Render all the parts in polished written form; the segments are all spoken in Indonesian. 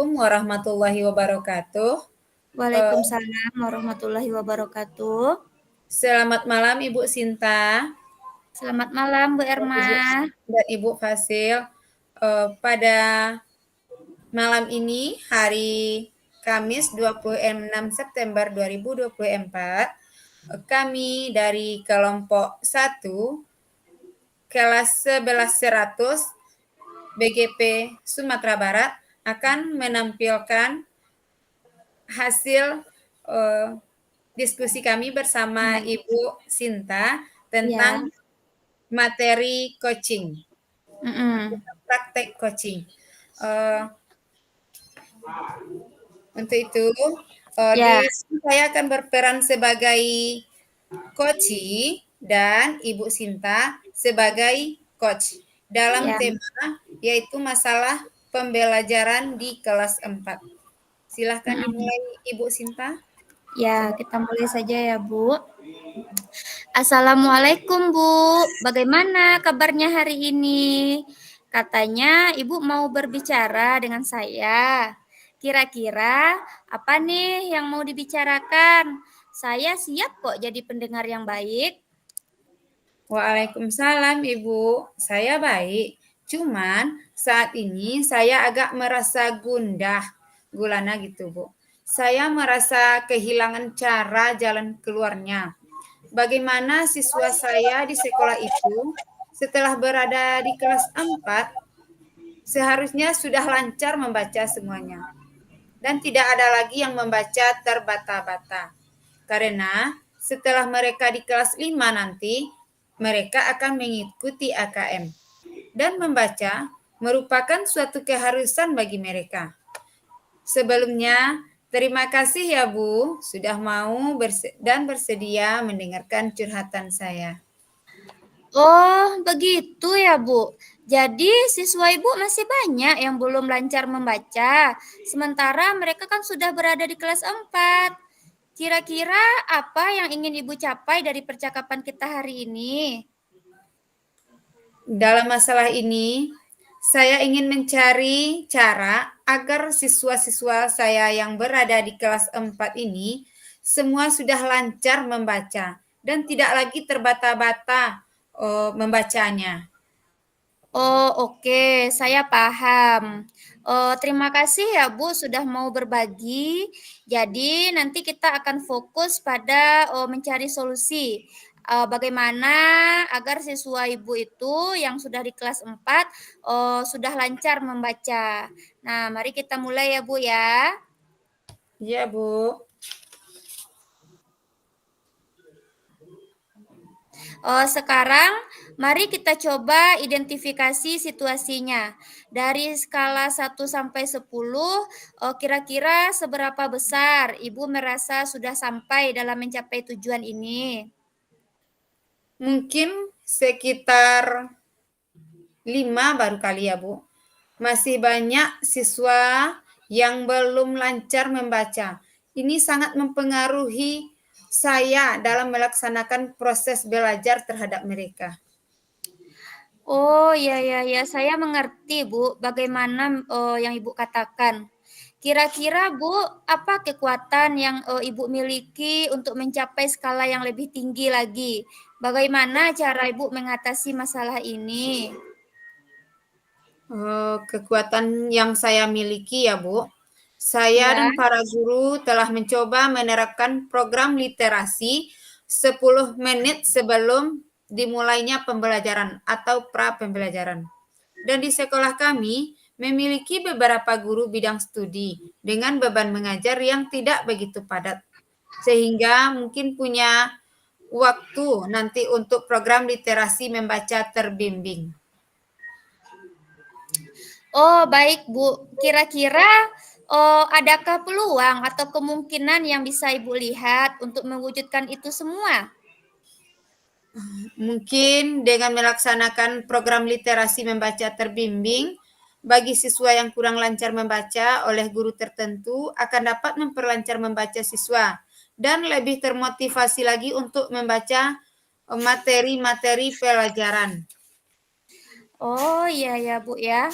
Assalamualaikum warahmatullahi wabarakatuh. Waalaikumsalam warahmatullahi wabarakatuh. Selamat malam Ibu Sinta, Selamat malam Bu Erma. Ibu dan Ibu Fasil. Pada malam ini hari Kamis 26 September 2024, kami dari kelompok 1 kelas 1100 BGP Sumatera Barat akan menampilkan hasil diskusi kami bersama Ibu Sinta tentang materi coaching, praktek coaching. Untuk itu, saya akan berperan sebagai coach dan Ibu Sinta sebagai coach dalam tema yaitu masalah pembelajaran di kelas 4. Silahkan dimulai Ibu Sinta. Ya, kita mulai saja ya Bu. Assalamualaikum Bu, bagaimana kabarnya hari ini? Katanya Ibu mau berbicara dengan saya. Kira-kira apa nih yang mau dibicarakan? Saya siap kok jadi pendengar yang baik. Waalaikumsalam Ibu, saya baik. Cuman saat ini saya agak merasa gulana gitu Bu. Saya merasa kehilangan cara jalan keluarnya. Bagaimana siswa saya di sekolah itu setelah berada di kelas 4 seharusnya sudah lancar membaca semuanya. Dan tidak ada lagi yang membaca terbata-bata. Karena setelah mereka di kelas 5 nanti, mereka akan mengikuti AKM. Dan membaca merupakan suatu keharusan bagi mereka. Sebelumnya, terima kasih ya Bu, sudah mau dan bersedia mendengarkan curhatan saya. Oh, begitu ya Bu. Jadi siswa Ibu masih banyak yang belum lancar membaca, sementara mereka kan sudah berada di kelas 4. Kira-kira apa yang ingin Ibu capai dari percakapan kita hari ini? Dalam masalah ini, saya ingin mencari cara agar siswa-siswa saya yang berada di kelas 4 ini semua sudah lancar membaca dan tidak lagi terbata-bata membacanya. Oh, oke, saya paham. Terima kasih ya Bu sudah mau berbagi. Jadi nanti kita akan fokus pada mencari solusi. Bagaimana agar siswa Ibu itu yang sudah di kelas 4 sudah lancar membaca. Nah, mari kita mulai ya Bu ya. Iya, Bu. Sekarang mari kita coba identifikasi situasinya. Dari skala 1 sampai 10, kira-kira seberapa besar Ibu merasa sudah sampai dalam mencapai tujuan ini? Mungkin sekitar 5 baru kali ya, Bu. Masih banyak siswa yang belum lancar membaca. Ini sangat mempengaruhi saya dalam melaksanakan proses belajar terhadap mereka. Oh, ya, saya mengerti, Bu, bagaimana yang Ibu katakan. Kira-kira, Bu, apa kekuatan yang Ibu miliki untuk mencapai skala yang lebih tinggi lagi? Bagaimana cara Ibu mengatasi masalah ini? Kekuatan yang saya miliki ya, Bu. Saya dan para guru telah mencoba menerapkan program literasi 10 menit sebelum dimulainya pembelajaran atau pra-pembelajaran. Dan di sekolah kami memiliki beberapa guru bidang studi dengan beban mengajar yang tidak begitu padat. Sehingga mungkin punya waktu nanti untuk program literasi membaca terbimbing. Oh, baik, Bu. Kira-kira adakah peluang atau kemungkinan yang bisa Ibu lihat untuk mewujudkan itu semua? Mungkin dengan melaksanakan program literasi membaca terbimbing, bagi siswa yang kurang lancar membaca oleh guru tertentu akan dapat memperlancar membaca siswa dan lebih termotivasi lagi untuk membaca materi-materi pelajaran. Oh, iya ya, Bu, ya.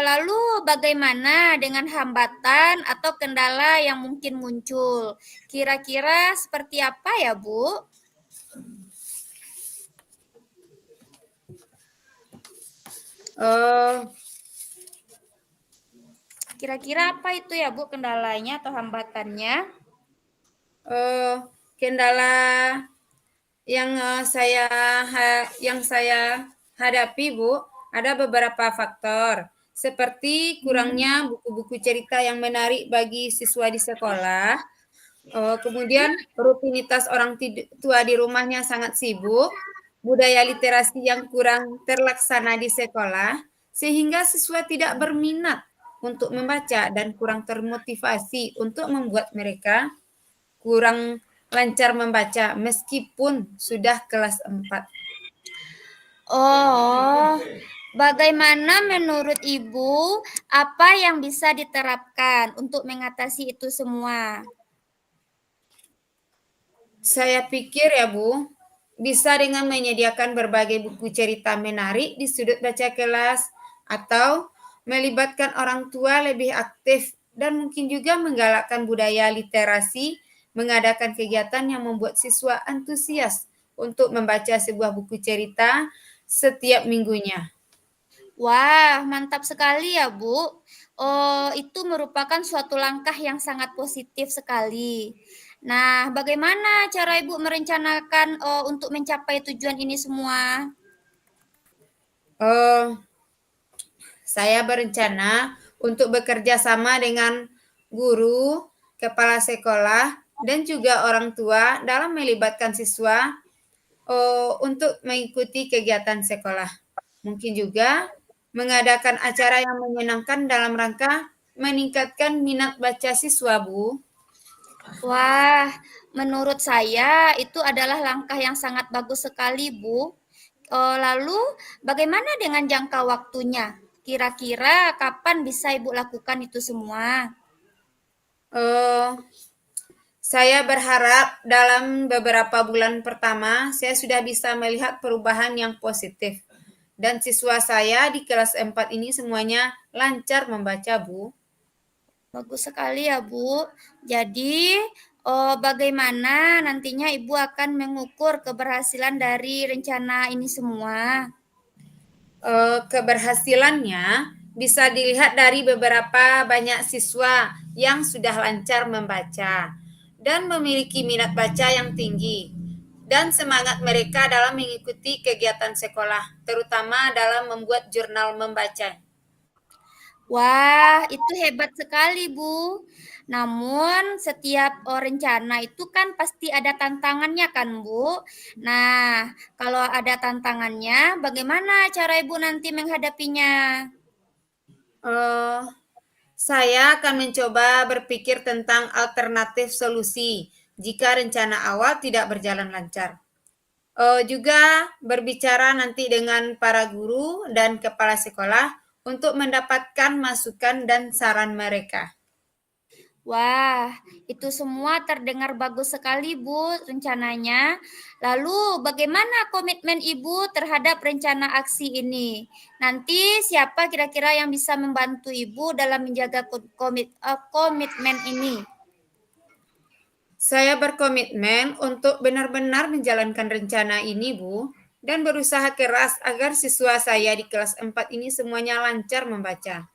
Lalu bagaimana dengan hambatan atau kendala yang mungkin muncul? Kira-kira seperti apa ya, Bu? Eh, Kira-kira apa itu ya, Bu, kendalanya atau hambatannya? eh, Kendala yang saya hadapi, Bu, ada beberapa faktor seperti kurangnya buku-buku cerita yang menarik bagi siswa di sekolah. Kemudian rutinitas orang tua di rumahnya sangat sibuk, budaya literasi yang kurang terlaksana di sekolah, sehingga siswa tidak berminat untuk membaca dan kurang termotivasi untuk membuat mereka kurang lancar membaca meskipun sudah kelas 4. Oh, bagaimana menurut Ibu apa yang bisa diterapkan untuk mengatasi itu semua? Saya pikir ya Bu, bisa dengan menyediakan berbagai buku cerita menarik di sudut baca kelas atau melibatkan orang tua lebih aktif dan mungkin juga menggalakkan budaya literasi, mengadakan kegiatan yang membuat siswa antusias untuk membaca sebuah buku cerita setiap minggunya. Wah, mantap sekali ya, Bu. Itu merupakan suatu langkah yang sangat positif sekali. Nah, bagaimana cara Ibu merencanakan untuk mencapai tujuan ini semua? Eh, saya berencana untuk bekerja sama dengan guru, kepala sekolah, dan juga orang tua dalam melibatkan siswa untuk mengikuti kegiatan sekolah. Mungkin juga mengadakan acara yang menyenangkan dalam rangka meningkatkan minat baca siswa, Bu. Wah, menurut saya itu adalah langkah yang sangat bagus sekali, Bu. Lalu, bagaimana dengan jangka waktunya? Kira-kira kapan bisa Ibu lakukan itu semua? Eh, saya berharap dalam beberapa bulan pertama saya sudah bisa melihat perubahan yang positif. Dan siswa saya di kelas 4 ini semuanya lancar membaca, Bu. Bagus sekali ya, Bu. Jadi, bagaimana nantinya Ibu akan mengukur keberhasilan dari rencana ini semua? Keberhasilannya bisa dilihat dari beberapa banyak siswa yang sudah lancar membaca dan memiliki minat baca yang tinggi dan semangat mereka dalam mengikuti kegiatan sekolah, terutama dalam membuat jurnal membaca. Wah, itu hebat sekali, Bu. Namun, setiap rencana itu kan pasti ada tantangannya kan, Bu? Nah, kalau ada tantangannya, bagaimana cara Ibu nanti menghadapinya? Eh, saya akan mencoba berpikir tentang alternatif solusi jika rencana awal tidak berjalan lancar. Juga berbicara nanti dengan para guru dan kepala sekolah untuk mendapatkan masukan dan saran mereka. Wah, itu semua terdengar bagus sekali, Bu, rencananya. Lalu, bagaimana komitmen Ibu terhadap rencana aksi ini? Nanti siapa kira-kira yang bisa membantu Ibu dalam menjaga komitmen ini? Saya berkomitmen untuk benar-benar menjalankan rencana ini, Bu, dan berusaha keras agar siswa saya di kelas 4 ini semuanya lancar membaca.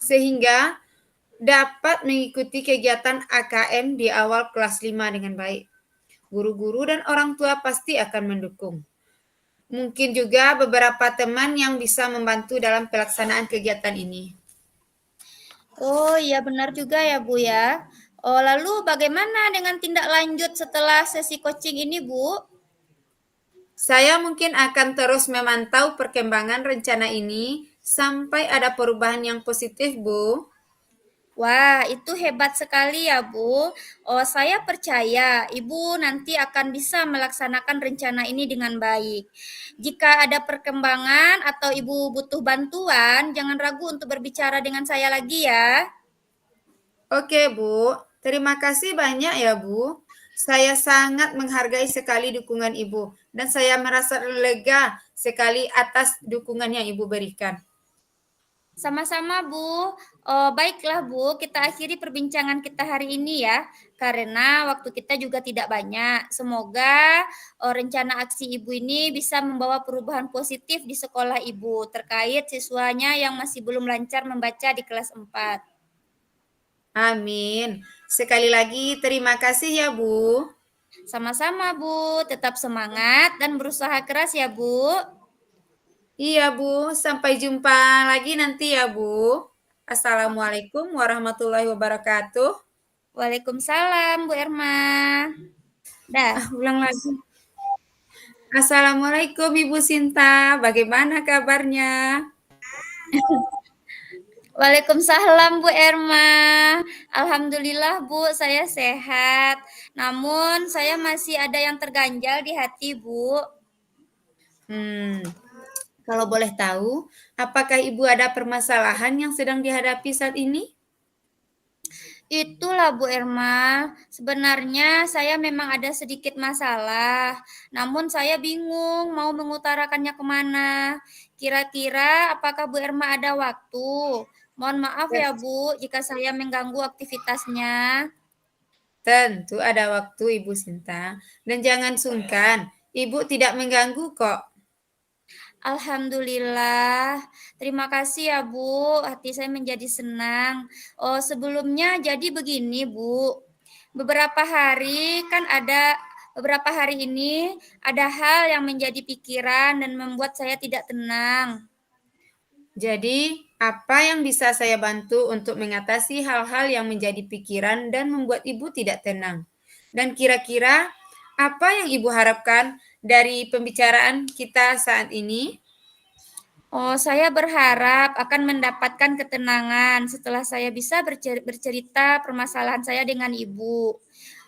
Sehingga dapat mengikuti kegiatan AKM di awal kelas 5 dengan baik. Guru-guru dan orang tua pasti akan mendukung. Mungkin juga beberapa teman yang bisa membantu dalam pelaksanaan kegiatan ini. Oh, iya benar juga ya, Bu ya. Oh, lalu bagaimana dengan tindak lanjut setelah sesi coaching ini, Bu? Saya mungkin akan terus memantau perkembangan rencana ini sampai ada perubahan yang positif, Bu. Wah, itu hebat sekali ya, Bu. Oh, saya percaya Ibu nanti akan bisa melaksanakan rencana ini dengan baik. Jika ada perkembangan atau Ibu butuh bantuan, jangan ragu untuk berbicara dengan saya lagi ya. Oke, Bu. Terima kasih banyak ya, Bu. Saya sangat menghargai sekali dukungan Ibu, dan saya merasa lega sekali atas dukungan yang Ibu berikan. Sama-sama, Bu. Baiklah, Bu, kita akhiri perbincangan kita hari ini ya, karena waktu kita juga tidak banyak. Semoga rencana aksi Ibu ini bisa membawa perubahan positif di sekolah Ibu terkait siswanya yang masih belum lancar membaca di kelas 4. Amin. Sekali lagi terima kasih ya, Bu. Sama-sama, Bu. Tetap semangat dan berusaha keras ya, Bu. Iya, Bu. Sampai jumpa lagi nanti ya, Bu. Assalamualaikum warahmatullahi wabarakatuh. Waalaikumsalam, Bu Erma. Dah. Ulang lagi. Assalamualaikum Ibu Sinta, bagaimana kabarnya? Waalaikumsalam Bu Erma. Alhamdulillah Bu, saya sehat. Namun saya masih ada yang terganjal di hati Bu. Hmm, kalau boleh tahu, apakah Ibu ada permasalahan yang sedang dihadapi saat ini? Itulah Bu Erma, sebenarnya saya memang ada sedikit masalah. Namun saya bingung mau mengutarakannya kemana. Kira-kira apakah Bu Erma ada waktu? Mohon maaf Ya, ya Bu jika saya mengganggu aktivitasnya. tentu ada waktu Ibu Sinta, dan jangan sungkan, Ibu tidak mengganggu kok. Alhamdulillah, terima kasih ya Bu, hati saya menjadi senang. Oh, sebelumnya jadi begini Bu, beberapa hari ini ada hal yang menjadi pikiran dan membuat saya tidak tenang. Jadi, apa yang bisa saya bantu untuk mengatasi hal-hal yang menjadi pikiran dan membuat Ibu tidak tenang? Dan kira-kira apa yang Ibu harapkan dari pembicaraan kita saat ini? Oh, saya berharap akan mendapatkan ketenangan setelah saya bisa bercerita permasalahan saya dengan Ibu.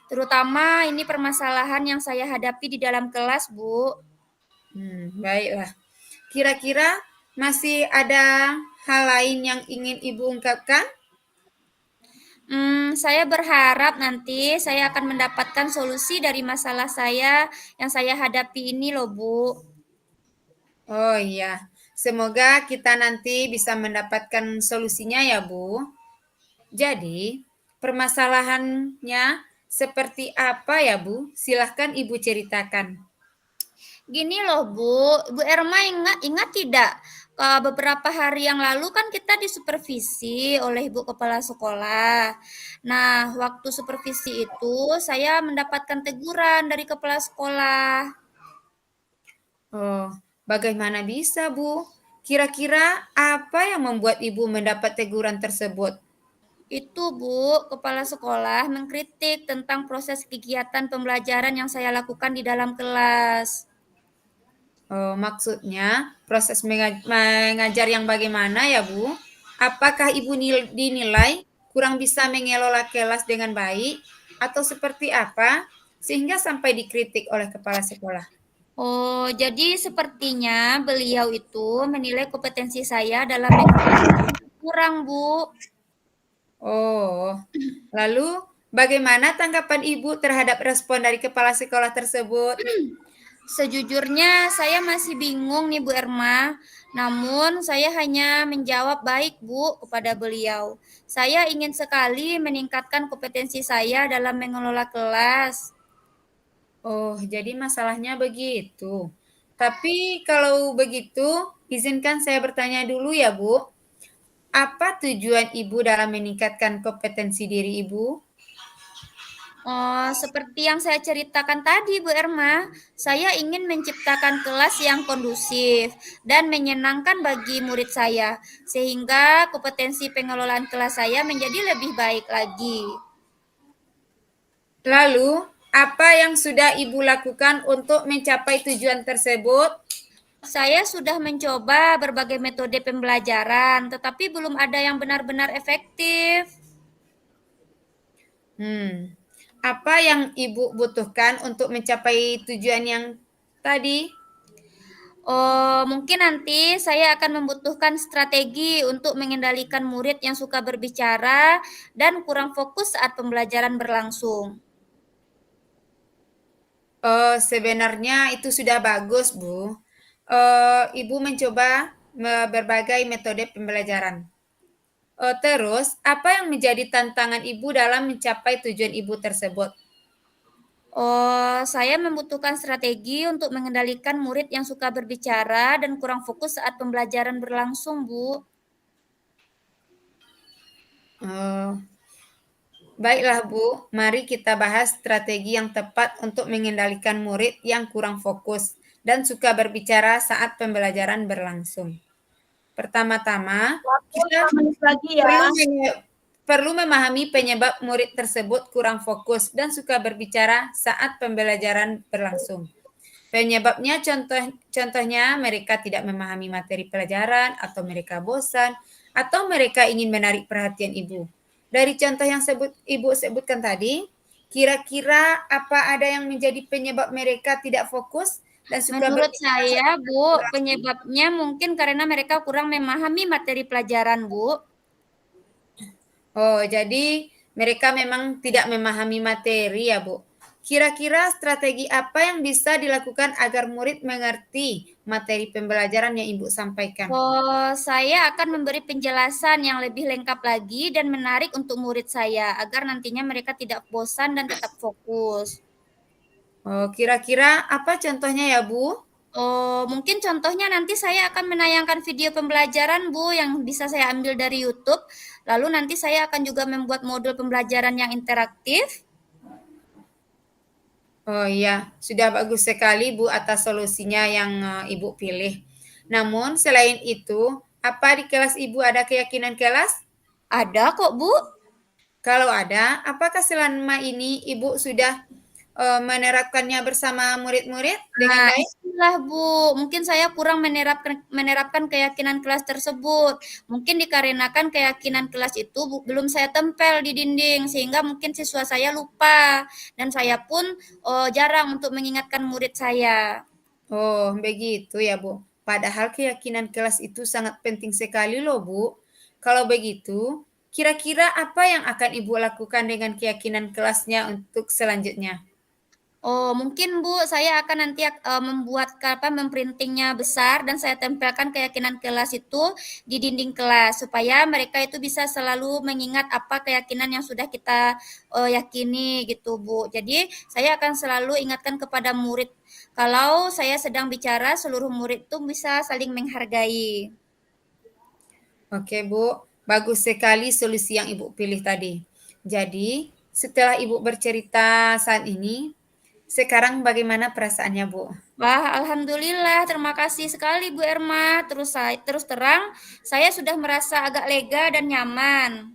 Terutama ini permasalahan yang saya hadapi di dalam kelas, Bu. Baiklah. Kira-kira masih ada hal lain yang ingin Ibu ungkapkan? Saya berharap nanti saya akan mendapatkan solusi dari masalah saya yang saya hadapi ini loh, Bu. Oh iya, semoga kita nanti bisa mendapatkan solusinya ya, Bu. Jadi, permasalahannya seperti apa ya, Bu? Silahkan Ibu ceritakan. Gini loh, Bu. Bu Erma ingat tidak? Beberapa hari yang lalu kan kita disupervisi oleh Ibu Kepala Sekolah. Nah, waktu supervisi itu saya mendapatkan teguran dari kepala sekolah. Oh, bagaimana bisa, Bu? Kira-kira apa yang membuat Ibu mendapat teguran tersebut? Itu, Bu, kepala sekolah mengkritik tentang proses kegiatan pembelajaran yang saya lakukan di dalam kelas. Oh, maksudnya proses mengajar yang bagaimana ya, Bu? Apakah Ibu dinilai kurang bisa mengelola kelas dengan baik atau seperti apa sehingga sampai dikritik oleh kepala sekolah? Oh, jadi sepertinya beliau itu menilai kompetensi saya dalam mengelola kurang, Bu. Oh, lalu bagaimana tanggapan Ibu terhadap respon dari kepala sekolah tersebut? Sejujurnya saya masih bingung nih Bu Erma. Namun saya hanya menjawab baik Bu kepada beliau. Saya ingin sekali meningkatkan kompetensi saya dalam mengelola kelas. Oh, jadi masalahnya begitu. Tapi kalau begitu, izinkan saya bertanya dulu ya, Bu. Apa tujuan Ibu dalam meningkatkan kompetensi diri Ibu? Oh, seperti yang saya ceritakan tadi, Bu Erma, saya ingin menciptakan kelas yang kondusif dan menyenangkan bagi murid saya, sehingga kompetensi pengelolaan kelas saya menjadi lebih baik lagi. Lalu, apa yang sudah Ibu lakukan untuk mencapai tujuan tersebut? Saya sudah mencoba berbagai metode pembelajaran, tetapi belum ada yang benar-benar efektif. Hmm, apa yang Ibu butuhkan untuk mencapai tujuan yang tadi? Oh, mungkin nanti saya akan membutuhkan strategi untuk mengendalikan murid yang suka berbicara dan kurang fokus saat pembelajaran berlangsung. Sebenarnya itu sudah bagus, Bu. Ibu mencoba berbagai metode pembelajaran. Terus, apa yang menjadi tantangan Ibu dalam mencapai tujuan Ibu tersebut? Oh, saya membutuhkan strategi untuk mengendalikan murid yang suka berbicara dan kurang fokus saat pembelajaran berlangsung, Bu. Oh, baiklah, Bu. Mari kita bahas strategi yang tepat untuk mengendalikan murid yang kurang fokus dan suka berbicara saat pembelajaran berlangsung. Pertama-tama, Waktu kita 5 menit lagi ya. perlu memahami penyebab murid tersebut kurang fokus dan suka berbicara saat pembelajaran berlangsung. Penyebabnya contohnya mereka tidak memahami materi pelajaran atau mereka bosan atau mereka ingin menarik perhatian ibu. Dari contoh yang ibu sebutkan tadi, kira-kira apa ada yang menjadi penyebab mereka tidak fokus dan suka Menurut berbicara saya, saat Bu, berlangsung? penyebabnya mungkin karena mereka kurang memahami materi pelajaran, Bu. Oh, jadi mereka memang tidak memahami materi ya, Bu. Kira-kira strategi apa yang bisa dilakukan agar murid mengerti materi pembelajaran yang Ibu sampaikan? Oh, saya akan memberi penjelasan yang lebih lengkap lagi dan menarik untuk murid saya agar nantinya mereka tidak bosan dan tetap fokus. Oh, kira-kira apa contohnya ya, Bu? Oh, mungkin contohnya nanti saya akan menayangkan video pembelajaran, Bu, yang bisa saya ambil dari YouTube. Lalu nanti saya akan juga membuat modul pembelajaran yang interaktif. Oh iya, sudah bagus sekali Bu atas solusinya yang Ibu pilih. Namun selain itu, apa di kelas Ibu ada keyakinan kelas? Ada kok, Bu. Kalau ada, apakah selama ini Ibu sudah menerapkannya bersama murid-murid dengan Nah, baik? itulah Bu, mungkin saya kurang menerapkan keyakinan kelas tersebut. Mungkin dikarenakan keyakinan kelas itu belum saya tempel di dinding, sehingga mungkin siswa saya lupa, dan saya pun jarang untuk mengingatkan murid saya. Oh, begitu ya, Bu. Padahal keyakinan kelas itu sangat penting sekali loh, Bu. Kalau begitu, kira-kira apa yang akan Ibu lakukan dengan keyakinan kelasnya untuk selanjutnya? Oh, mungkin Bu, saya akan nanti membuat apa memprintingnya besar dan saya tempelkan keyakinan kelas itu di dinding kelas supaya mereka itu bisa selalu mengingat apa keyakinan yang sudah kita yakini gitu, Bu. Jadi, saya akan selalu ingatkan kepada murid kalau saya sedang bicara seluruh murid itu bisa saling menghargai. Oke, Bu. Bagus sekali solusi yang Ibu pilih tadi. Jadi, setelah Ibu bercerita saat ini, sekarang bagaimana perasaannya, Bu? Wah, alhamdulillah, terima kasih sekali Bu Erma. Terus terang, saya sudah merasa agak lega dan nyaman.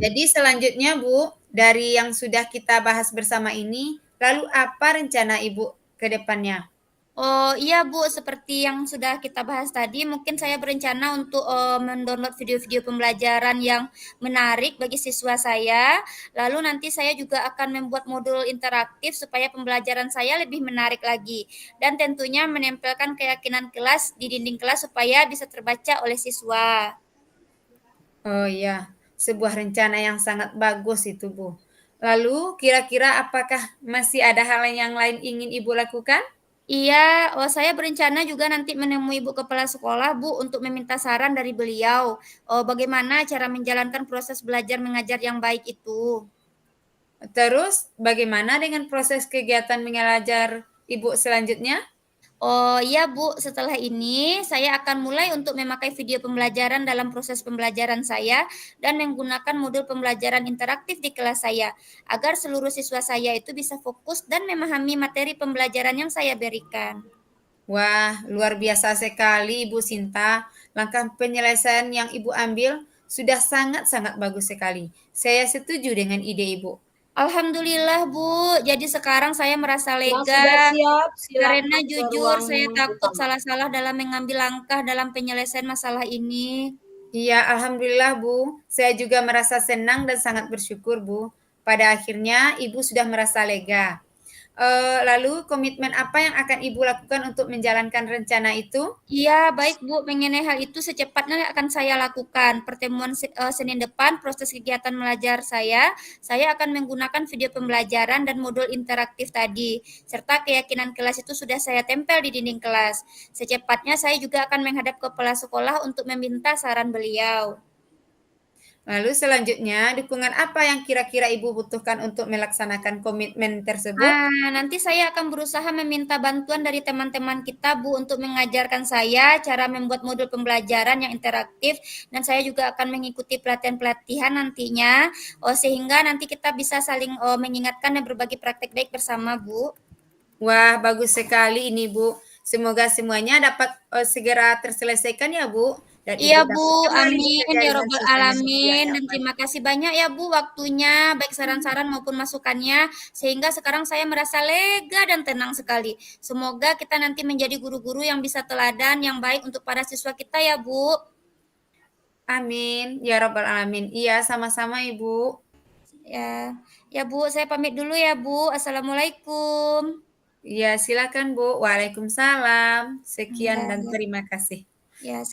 Jadi selanjutnya, Bu, dari yang sudah kita bahas bersama ini, lalu apa rencana Ibu ke depannya? Oh iya Bu, seperti yang sudah kita bahas tadi, mungkin saya berencana untuk mendownload video-video pembelajaran yang menarik bagi siswa saya. Lalu nanti saya juga akan membuat modul interaktif supaya pembelajaran saya lebih menarik lagi. Dan tentunya menempelkan keyakinan kelas di dinding kelas supaya bisa terbaca oleh siswa. Oh iya, sebuah rencana yang sangat bagus itu, Bu. Lalu, kira-kira apakah masih ada hal yang lain ingin Ibu lakukan? Iya, saya berencana juga nanti menemui ibu kepala sekolah, Bu, untuk meminta saran dari beliau. Bagaimana cara menjalankan proses belajar mengajar yang baik itu. Terus, bagaimana dengan proses kegiatan mengajar Ibu selanjutnya? Oh iya Bu, setelah ini saya akan mulai untuk memakai video pembelajaran dalam proses pembelajaran saya dan menggunakan modul pembelajaran interaktif di kelas saya agar seluruh siswa saya itu bisa fokus dan memahami materi pembelajaran yang saya berikan. Wah, luar biasa sekali Ibu Sinta. Langkah penyelesaian yang Ibu ambil sudah sangat-sangat bagus sekali. Saya setuju dengan ide Ibu. Alhamdulillah Bu, jadi sekarang saya merasa Yang lega sudah siap, karena silakan ke jujur ruang saya takut utama. salah-salah dalam mengambil langkah dalam penyelesaian masalah ini. Iya, alhamdulillah Bu. Saya juga merasa senang dan sangat bersyukur Bu. Pada akhirnya Ibu sudah merasa lega. Lalu komitmen apa yang akan Ibu lakukan untuk menjalankan rencana itu? Iya, baik Bu. Mengenai hal itu secepatnya akan saya lakukan. Pertemuan Senin depan, proses kegiatan belajar saya akan menggunakan video pembelajaran dan modul interaktif tadi, serta keyakinan kelas itu sudah saya tempel di dinding kelas. Secepatnya saya juga akan menghadap kepala sekolah untuk meminta saran beliau. Lalu selanjutnya, dukungan apa yang kira-kira Ibu butuhkan untuk melaksanakan komitmen tersebut? Nanti saya akan berusaha meminta bantuan dari teman-teman kita, Bu, untuk mengajarkan saya cara membuat modul pembelajaran yang interaktif, dan saya juga akan mengikuti pelatihan-pelatihan nantinya, sehingga nanti kita bisa saling mengingatkan dan berbagi praktek baik bersama, Bu. Wah, bagus sekali ini, Bu. Semoga semuanya dapat segera terselesaikan ya, Bu, dan Iya, Ibu Bu. dapat kembali Amin bekerja ya dengan robbal suasana hati yang alamin. Dan nyaman. terima kasih banyak ya, Bu, waktunya, baik saran-saran maupun masukannya, sehingga sekarang saya merasa lega dan tenang sekali. Semoga kita nanti menjadi guru-guru yang bisa teladan yang baik untuk para siswa kita ya, Bu. Amin, ya Rabbal Alamin. Iya, sama-sama, Ibu. Ya, ya Bu, saya pamit dulu ya, Bu. Assalamualaikum. Iya, silakan, Bu. Waalaikumsalam. Sekian dan Ya, terima kasih. ya.